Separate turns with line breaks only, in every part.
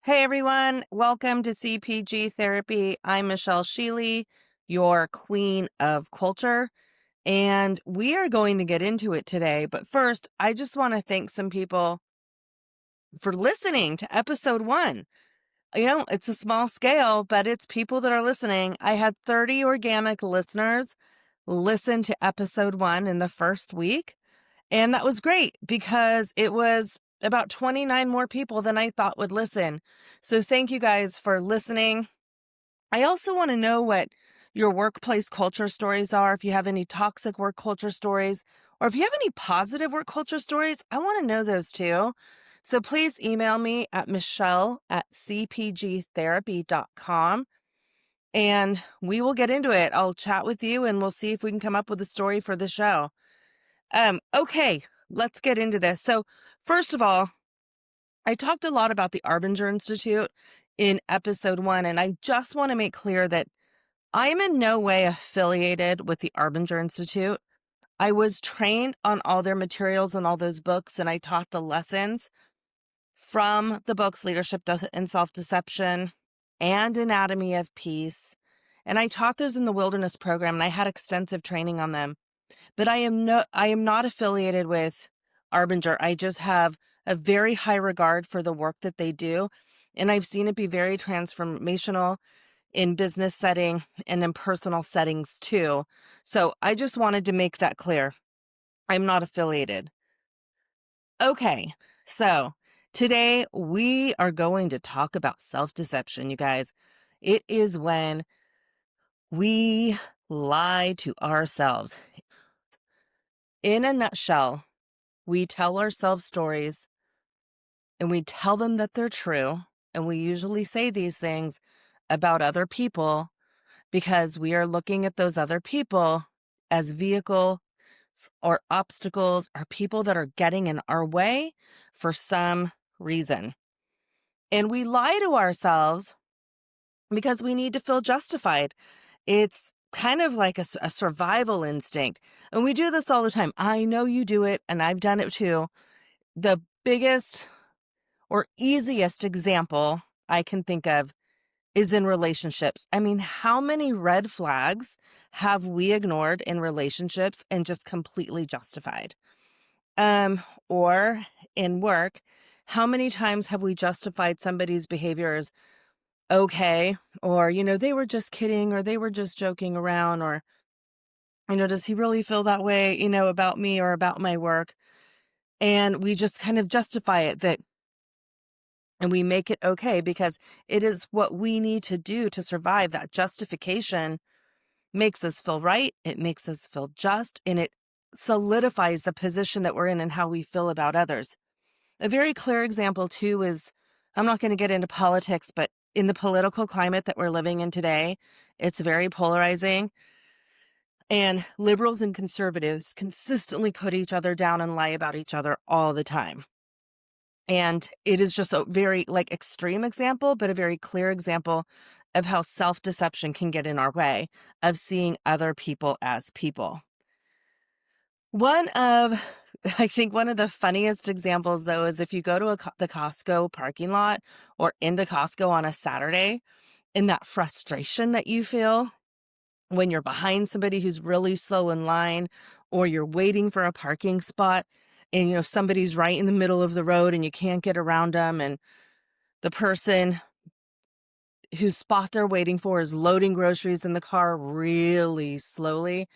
Hey everyone, welcome to CPG Therapy. I'm Michelle Sheely, your queen of culture, and we are going to get into it today. But first, I just want to thank some people for listening to episode 1. It's a small scale, but it's people that are listening. I had 30 organic listeners listen to episode 1 in the first week. And that was great because it was about 29 more people than I thought would listen. So thank you guys for listening. I also want to know what your workplace culture stories are. If you have any toxic work culture stories, or if you have any positive work culture stories, I want to know those too. So please email me at michelle@cpgtherapy.com and we will get into it. I'll chat with you and we'll see if we can come up with a story for the show. Okay, let's get into this. So, first of all, I talked a lot about the Arbinger Institute in episode 1, and I just want to make clear that I am in no way affiliated with the Arbinger Institute. I was trained on all their materials and all those books, and I taught the lessons from the books Leadership and Self-Deception and Anatomy of Peace. And I taught those in the Wilderness program, and I had extensive training on them. But I am not affiliated with Arbinger. I just have a very high regard for the work that they do. And I've seen it be very transformational in business setting and in personal settings too. So I just wanted to make that clear. I'm not affiliated. Okay, so today we are going to talk about self-deception, you guys. It is when we lie to ourselves. In a nutshell, we tell ourselves stories and we tell them that they're true. And we usually say these things about other people because we are looking at those other people as vehicles or obstacles or people that are getting in our way for some reason. And we lie to ourselves because we need to feel justified. It's kind of like a survival instinct. And we do this all the time. I know you do it, and I've done it too. The biggest or easiest example I can think of is in relationships. I mean, how many red flags have we ignored in relationships and just completely justified? Or in work, how many times have we justified somebody's behavior as okay, or, they were just kidding, or they were just joking around, or, does he really feel that way, about me or about my work? And we just kind of justify it and we make it okay because it is what we need to do to survive. That justification makes us feel right. It makes us feel just, and it solidifies the position that we're in and how we feel about others. A very clear example, too, is I'm not going to get into politics, but in the political climate that we're living in today, it's very polarizing. And liberals and conservatives consistently put each other down and lie about each other all the time. And it is just a very extreme example, but a very clear example of how self-deception can get in our way of seeing other people as people. I think one of the funniest examples, though, is if you go to the Costco parking lot or into Costco on a Saturday, and that frustration that you feel when you're behind somebody who's really slow in line, or you're waiting for a parking spot and, somebody's right in the middle of the road and you can't get around them. And the person whose spot they're waiting for is loading groceries in the car really slowly.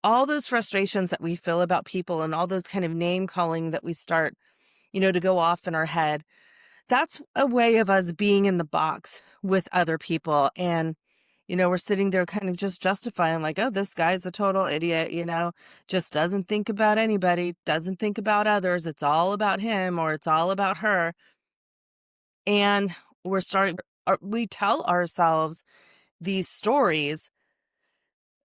All those frustrations that we feel about people and all those kind of name calling that we start, to go off in our head. That's a way of us being in the box with other people. And, we're sitting there kind of just justifying like, oh, this guy's a total idiot, just doesn't think about anybody, doesn't think about others. It's all about him or it's all about her. And we tell ourselves these stories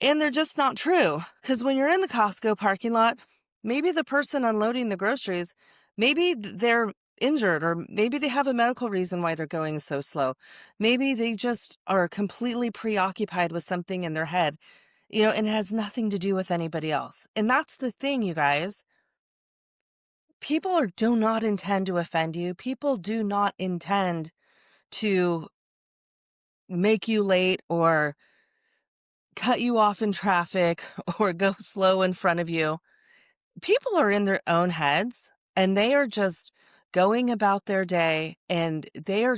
and they're just not true. Because when you're in the Costco parking lot, maybe the person unloading the groceries, maybe they're injured, or maybe they have a medical reason why they're going so slow. Maybe they just are completely preoccupied with something in their head, and it has nothing to do with anybody else. And that's the thing, you guys. People do not intend to offend you. People do not intend to make you late or cut you off in traffic or go slow in front of you. People are in their own heads and they are just going about their day and they're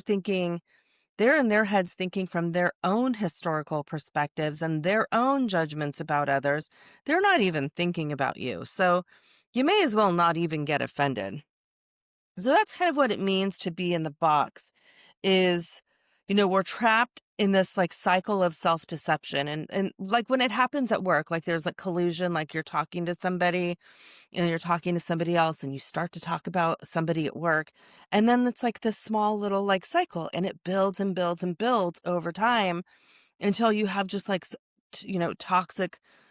in their heads thinking from their own historical perspectives and their own judgments about others. They're not even thinking about you. So you may as well not even get offended. So that's kind of what it means to be in the box is, we're trapped in this like cycle of self-deception. And like when it happens at work, like there's like collusion, like you're talking to somebody and you're talking to somebody else and you start to talk about somebody at work. And then it's like this small little like cycle and it builds and builds and builds over time until you have just like,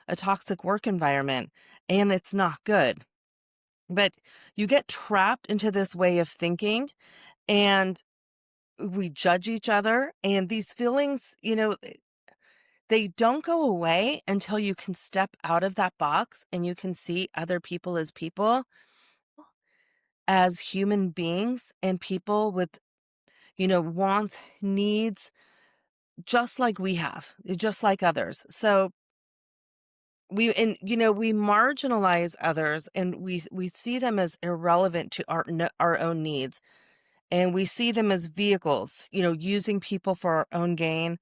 a toxic work environment and it's not good. But you get trapped into this way of thinking and we judge each other. And these feelings, they don't go away until you can step out of that box and you can see other people, as human beings and people with, wants, needs, just like we have, just like others. So we marginalize others and we see them as irrelevant to our own needs. And we see them as vehicles, using people for our own gain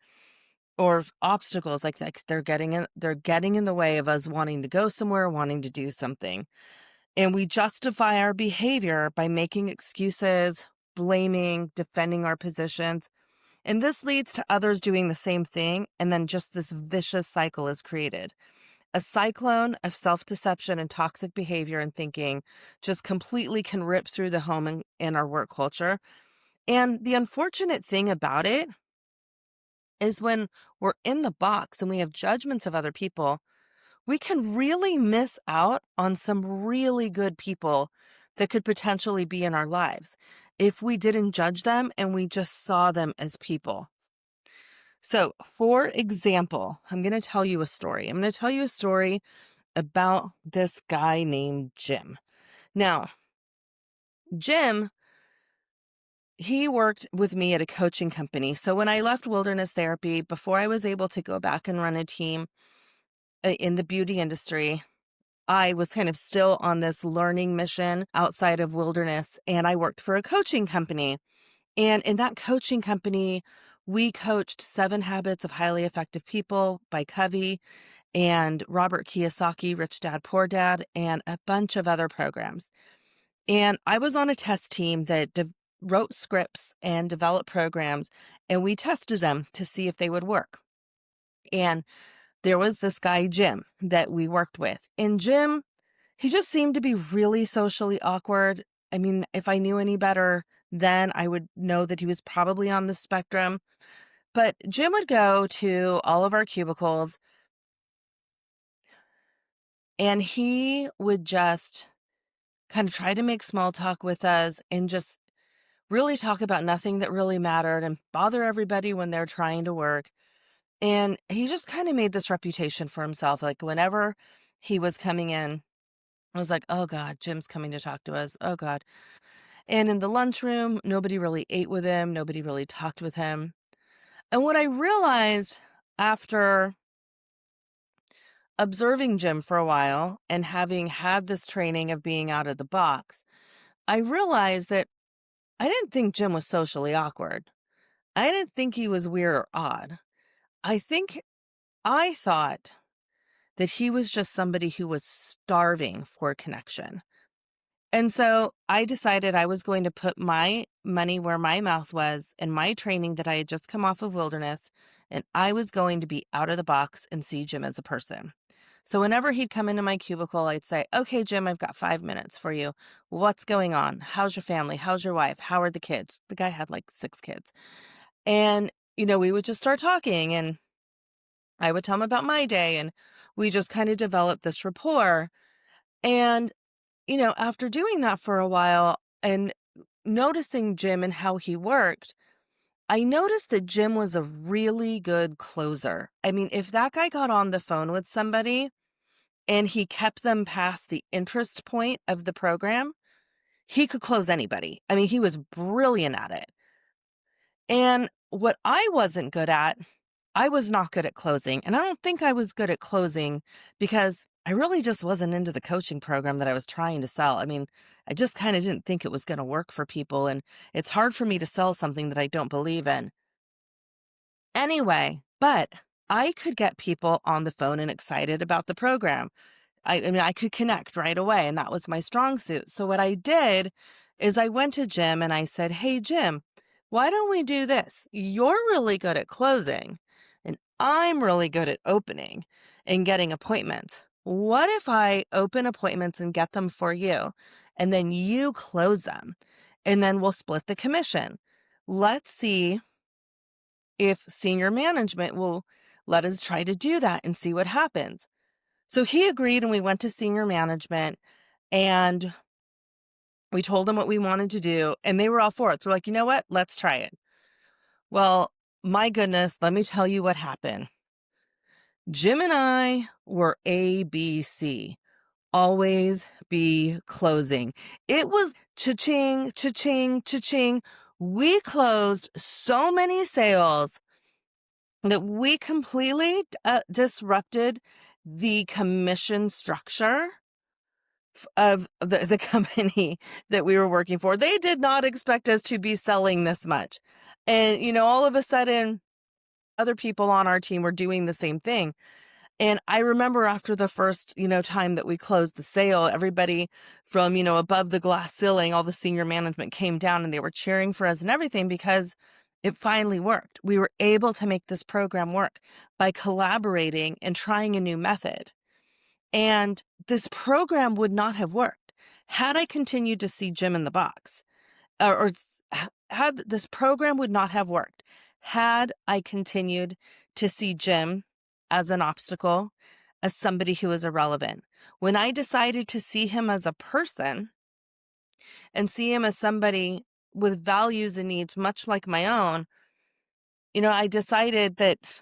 or obstacles like they're getting in the way of us wanting to go somewhere, wanting to do something. And we justify our behavior by making excuses, blaming, defending our positions. And this leads to others doing the same thing. And then just this vicious cycle is created. A cyclone of self-deception and toxic behavior and thinking just completely can rip through the home and our work culture. And the unfortunate thing about it is when we're in the box and we have judgments of other people, we can really miss out on some really good people that could potentially be in our lives if we didn't judge them and we just saw them as people. So, for example, I'm going to tell you a story. I'm going to tell you a story about this guy named Jim. Now, Jim, he worked with me at a coaching company. So when I left wilderness therapy, before I was able to go back and run a team in the beauty industry, I was kind of still on this learning mission outside of wilderness, and I worked for a coaching company. And in that coaching company, we coached 7 Habits of Highly Effective People by Covey and Robert Kiyosaki, Rich Dad, Poor Dad, and a bunch of other programs. And I was on a test team that wrote scripts and developed programs, and we tested them to see if they would work. And there was this guy, Jim, that we worked with. And Jim, he just seemed to be really socially awkward. I mean, if I knew any better then, I would know that he was probably on the spectrum. But Jim would go to all of our cubicles and he would just kind of try to make small talk with us and just really talk about nothing that really mattered and bother everybody when they're trying to work. And he just kind of made this reputation for himself. Like whenever he was coming in, I was like, oh God, Jim's coming to talk to us. Oh God. And in the lunchroom, nobody really ate with him. Nobody really talked with him. And what I realized after observing Jim for a while and having had this training of being out of the box, I realized that I didn't think Jim was socially awkward. I didn't think he was weird or odd. I thought that he was just somebody who was starving for connection. And so I decided I was going to put my money where my mouth was in my training that I had just come off of wilderness, and I was going to be out of the box and see Jim as a person. So whenever he'd come into my cubicle, I'd say, okay, Jim, I've got 5 minutes for you. What's going on? How's your family? How's your wife? How are the kids? The guy had like 6 kids. And, we would just start talking and I would tell him about my day and we just kind of developed this rapport. And, after doing that for a while and noticing Jim and how he worked, I noticed that Jim was a really good closer. I mean, if that guy got on the phone with somebody and he kept them past the interest point of the program, he could close anybody. I mean, he was brilliant at it. And what I wasn't good at, I was not good at closing. And I don't think I was good at closing because I really just wasn't into the coaching program that I was trying to sell. I mean, I just kind of didn't think it was going to work for people. And it's hard for me to sell something that I don't believe in. Anyway, but I could get people on the phone and excited about the program. I mean, I could connect right away, and that was my strong suit. So what I did is I went to Jim and I said, "Hey, Jim, why don't we do this? You're really good at closing, and I'm really good at opening and getting appointments. What if I open appointments and get them for you, and then you close them, and then we'll split the commission? Let's see if senior management will let us try to do that and see what happens." So he agreed, and we went to senior management and we told them what we wanted to do, and they were all for it. They're like, "You know what? Let's try it." Well, my goodness, let me tell you what happened. Jim and I were ABC, always be closing. It was cha-ching, cha-ching, cha-ching. We closed so many sales that we completely disrupted the commission structure of the company that we were working for. They did not expect us to be selling this much. And, all of a sudden, other people on our team were doing the same thing. And I remember after the first, time that we closed the sale, everybody from, above the glass ceiling, all the senior management came down and they were cheering for us and everything because it finally worked. We were able to make this program work by collaborating and trying a new method. And this program would not have worked had I continued to see Jim in the box, had this program would not have worked had I continued to see Jim as an obstacle, as somebody who is irrelevant. When I decided to see him as a person and see him as somebody with values and needs much like my own, I decided that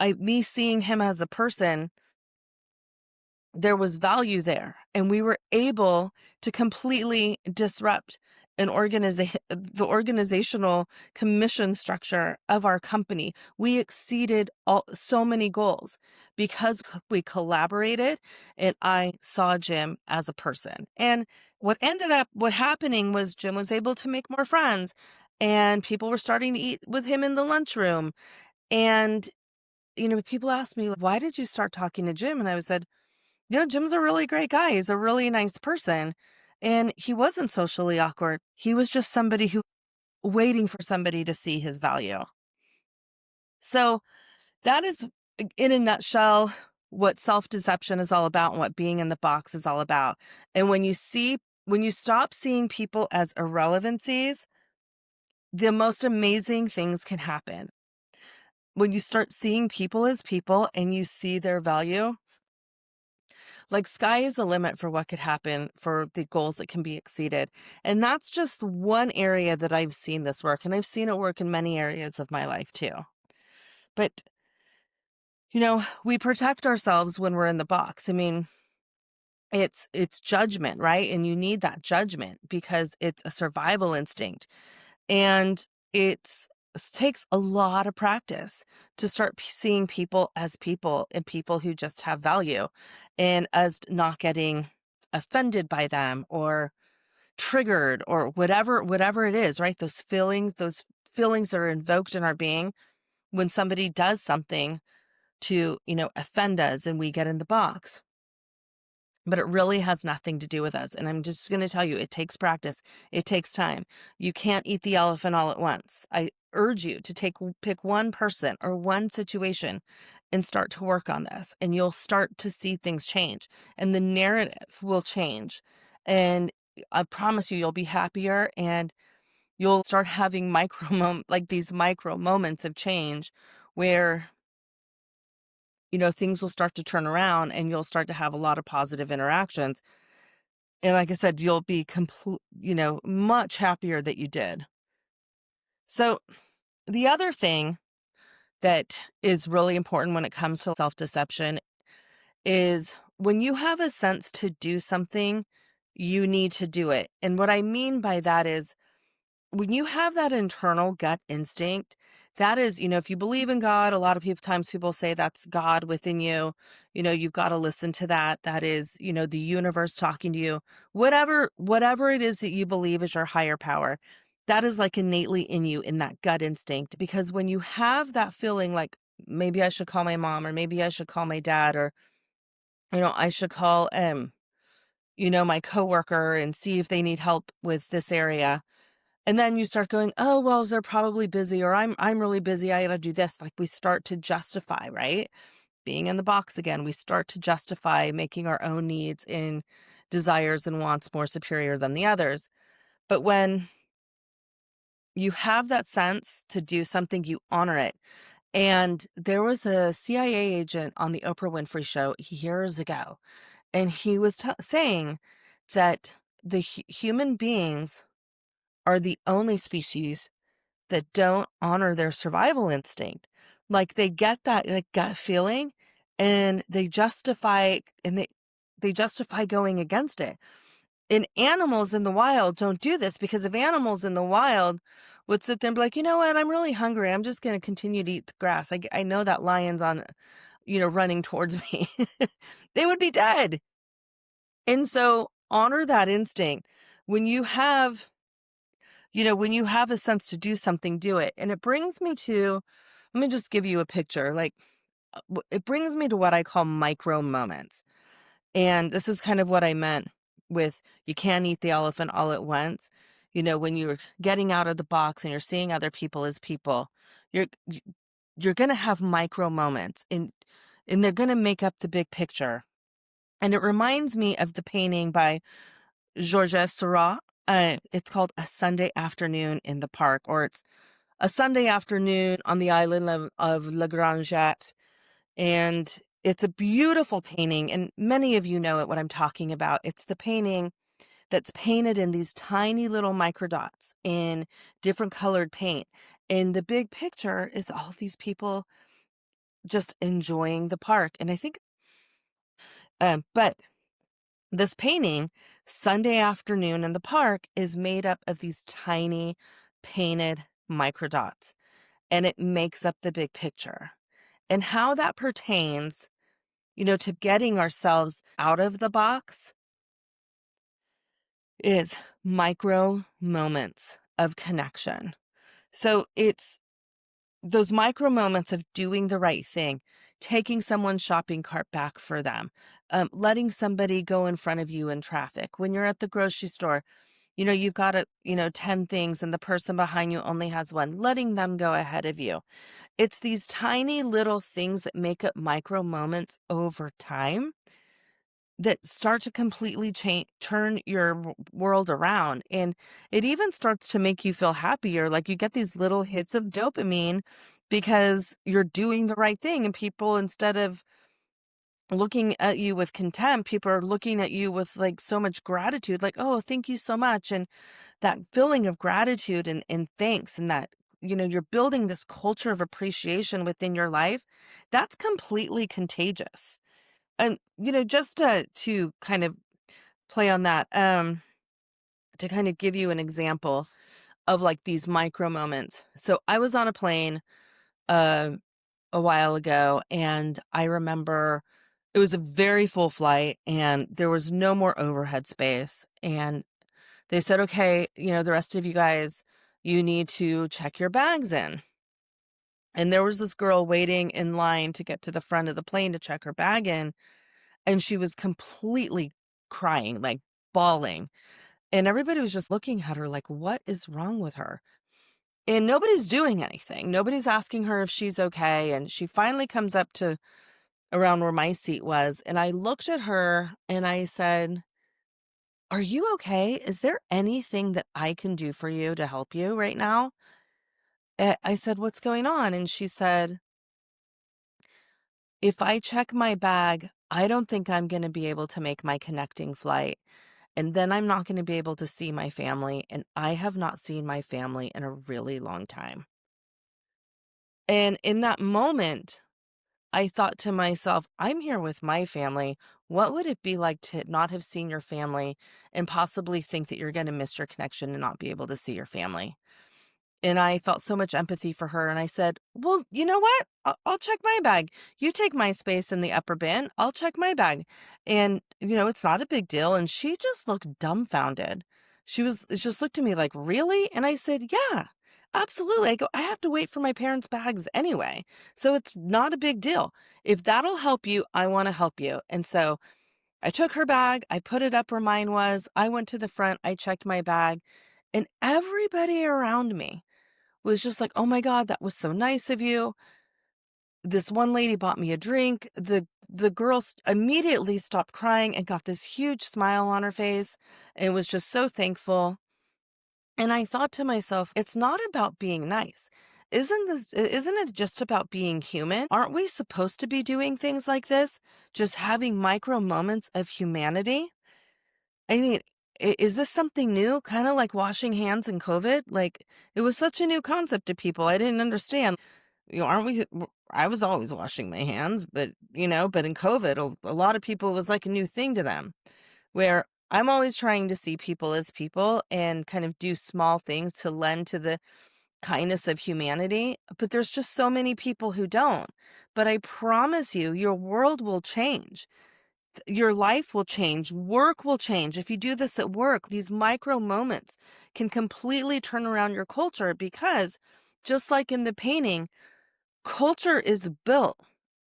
me seeing him as a person, there was value there, and we were able to completely disrupt the organizational commission structure of our company. We exceeded so many goals because we collaborated and I saw Jim as a person. And what happening was Jim was able to make more friends and people were starting to eat with him in the lunchroom. And people asked me, "Why did you start talking to Jim?" And I said, Jim's a really great guy. He's a really nice person. And he wasn't socially awkward. He was just somebody who waiting for somebody to see his value. So that is, in a nutshell, what self-deception is all about and what being in the box is all about. And when you stop seeing people as irrelevancies, the most amazing things can happen. When you start seeing people as people and you see their value, like, sky is the limit for what could happen for the goals that can be exceeded. And that's just one area that I've seen this work, and I've seen it work in many areas of my life too. But, we protect ourselves when we're in the box. I mean, it's judgment, right? And you need that judgment because it's a survival instinct. And it takes a lot of practice to start seeing people as people and people who just have value and us not getting offended by them or triggered or whatever it is, right? Those feelings are invoked in our being when somebody does something to, offend us and we get in the box. But it really has nothing to do with us. And I'm just going to tell you, it takes practice. It takes time. You can't eat the elephant all at once. I urge you to pick one person or one situation and start to work on this. And you'll start to see things change and the narrative will change. And I promise you, you'll be happier and you'll start having like these micro moments of change where things will start to turn around and you'll start to have a lot of positive interactions. And like I said, you'll be much happier that you did. So the other thing that is really important when it comes to self-deception is when you have a sense to do something, you need to do it. And what I mean by that is when you have that internal gut instinct, that is, if you believe in God, a lot of people times people say that's God within you. You've got to listen to that. That is, the universe talking to you. Whatever it is that you believe is your higher power, that is like innately in you in that gut instinct. Because when you have that feeling like maybe I should call my mom or maybe I should call my dad or I should call my coworker and see if they need help with this area, and then you start going, "Oh, well, they're probably busy," or I'm really busy, I gotta do this." Like, we start to justify, right? Being in the box again, we start to justify making our own needs and desires and wants more superior than the others. But when you have that sense to do something, you honor it. And there was a CIA agent on the Oprah Winfrey Show years ago, and he was saying that the human beings are the only species that don't honor their survival instinct. Like, they get that, like, gut feeling, and they justify going against it. And animals in the wild don't do this, because if animals in the wild would sit there and be like, "You know what? I'm really hungry. I'm just gonna continue to eat the grass. I know that lion's on, running towards me." They would be dead. And so honor that instinct. When you have when you have a sense to do something, do it. And it brings me to, let me just give you a picture. Like, it brings me to what I call micro moments. And this is kind of what I meant with you can't eat the elephant all at once. When you're getting out of the box and you're seeing other people as people, you're y- you're going to have micro moments, and they're going to make up the big picture. And it reminds me of the painting by Georges Seurat. It's called A Sunday Afternoon in the Park, or it's A Sunday Afternoon on the Island of La Grande Jatte. And it's a beautiful painting, and many of you know it, what I'm talking about. It's the painting that's painted in these tiny little microdots in different colored paint. And the big picture is all these people just enjoying the park. And I think, but this painting, Sunday Afternoon in the Park, is made up of these tiny painted microdots, and it makes up the big picture. And how that pertains, to getting ourselves out of the box is micro moments of connection. So it's those micro moments of doing the right thing, taking someone's shopping cart back for them, letting somebody go in front of you in traffic. When you're at the grocery store, you've got 10 things and the person behind you only has one, letting them go ahead of you. It's these tiny little things that make up micro moments over time that start to completely turn your world around. And it even starts to make you feel happier. Like, you get these little hits of dopamine because you're doing the right thing. And people, instead of looking at you with contempt, people are looking at you with like so much gratitude, like, "Oh, thank you so much." And that feeling of gratitude and thanks, and that, you're building this culture of appreciation within your life, that's completely contagious. And, just to kind of play on that, to kind of give you an example of like these micro moments. So I was on a plane uh, a while ago, and I remember it was a very full flight and there was no more overhead space. And they said, "Okay, the rest of you guys, you need to check your bags in." And there was this girl waiting in line to get to the front of the plane to check her bag in. And she was completely crying, like bawling. And everybody was just looking at her like, what is wrong with her? And nobody's doing anything. Nobody's asking her if she's okay. And she finally comes up to around where my seat was. And I looked at her and I said, "Are you okay? Is there anything that I can do for you to help you right now?" I said, "What's going on?" And she said, "If I check my bag, I don't think I'm going to be able to make my connecting flight. And then I'm not going to be able to see my family. And I have not seen my family in a really long time." And in that moment, I thought to myself, I'm here with my family. What would it be like to not have seen your family and possibly think that you're going to miss your connection and not be able to see your family? And I felt so much empathy for her, and I said, "Well, you know what? I'll check my bag. You take my space in the upper bin, I'll check my bag." And, it's not a big deal, and she just looked dumbfounded. She just looked at me like, "Really?" And I said, "Yeah, absolutely." I go, "I have to wait for my parents' bags anyway, so it's not a big deal. If that'll help you, I wanna help you." And so I took her bag, I put it up where mine was, I went to the front, I checked my bag, and everybody around me was just like, "Oh my god, that was so nice of you." This one lady bought me a drink. The girl immediately stopped crying and got this huge smile on her face and was just so thankful. And I thought to myself, it's not about being nice. Isn't it just about being human? Aren't we supposed to be doing things like this? Just having micro moments of humanity? I mean, is this something new? Kind of like washing hands in COVID? Like, it was such a new concept to people. I didn't understand. Aren't we? I was always washing my hands, but in COVID, a lot of people, it was like a new thing to them. Where I'm always trying to see people as people and kind of do small things to lend to the kindness of humanity. But there's just so many people who don't. But I promise you, your world will change. Your life will change, work will change. If you do this at work, these micro moments can completely turn around your culture because just like in the painting, culture is built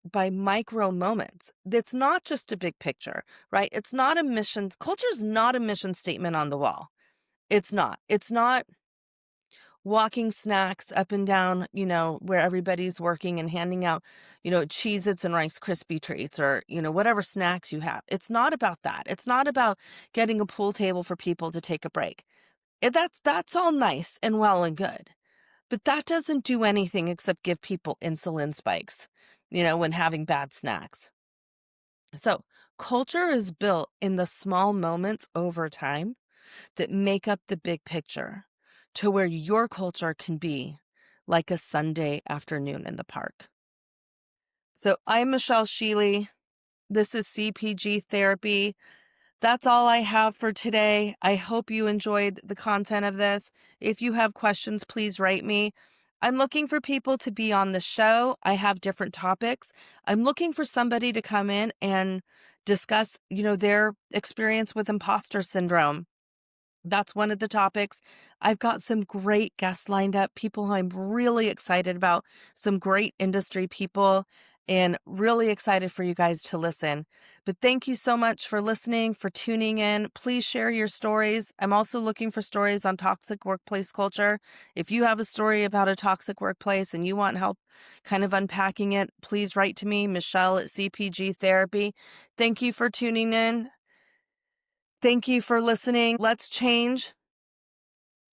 by micro moments. It's not just a big picture, right? It's not a mission. Culture is not a mission statement on the wall. It's not. It's not walking snacks up and down, where everybody's working and handing out, Cheez-Its and Rice Krispie treats or, whatever snacks you have. It's not about that. It's not about getting a pool table for people to take a break. That's all nice and well and good. But that doesn't do anything except give people insulin spikes, when having bad snacks. So culture is built in the small moments over time that make up the big picture to where your culture can be like a Sunday afternoon in the park. So I'm Michelle Sheely. This is CPG Therapy. That's all I have for today. I hope you enjoyed the content of this. If you have questions, please write me. I'm looking for people to be on the show. I have different topics. I'm looking for somebody to come in and discuss, their experience with imposter syndrome. That's one of the topics. I've got some great guests lined up, people who I'm really excited about, some great industry people, and really excited for you guys to listen. But thank you so much for listening, for tuning in. Please share your stories. I'm also looking for stories on toxic workplace culture. If you have a story about a toxic workplace and you want help kind of unpacking it, please write to me, Michelle at CPG Therapy. Thank you for tuning in. Thank you for listening. Let's change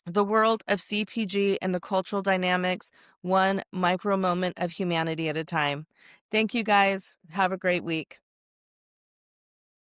the world of CPG and the cultural dynamics, one micro moment of humanity at a time. Thank you guys. Have a great week.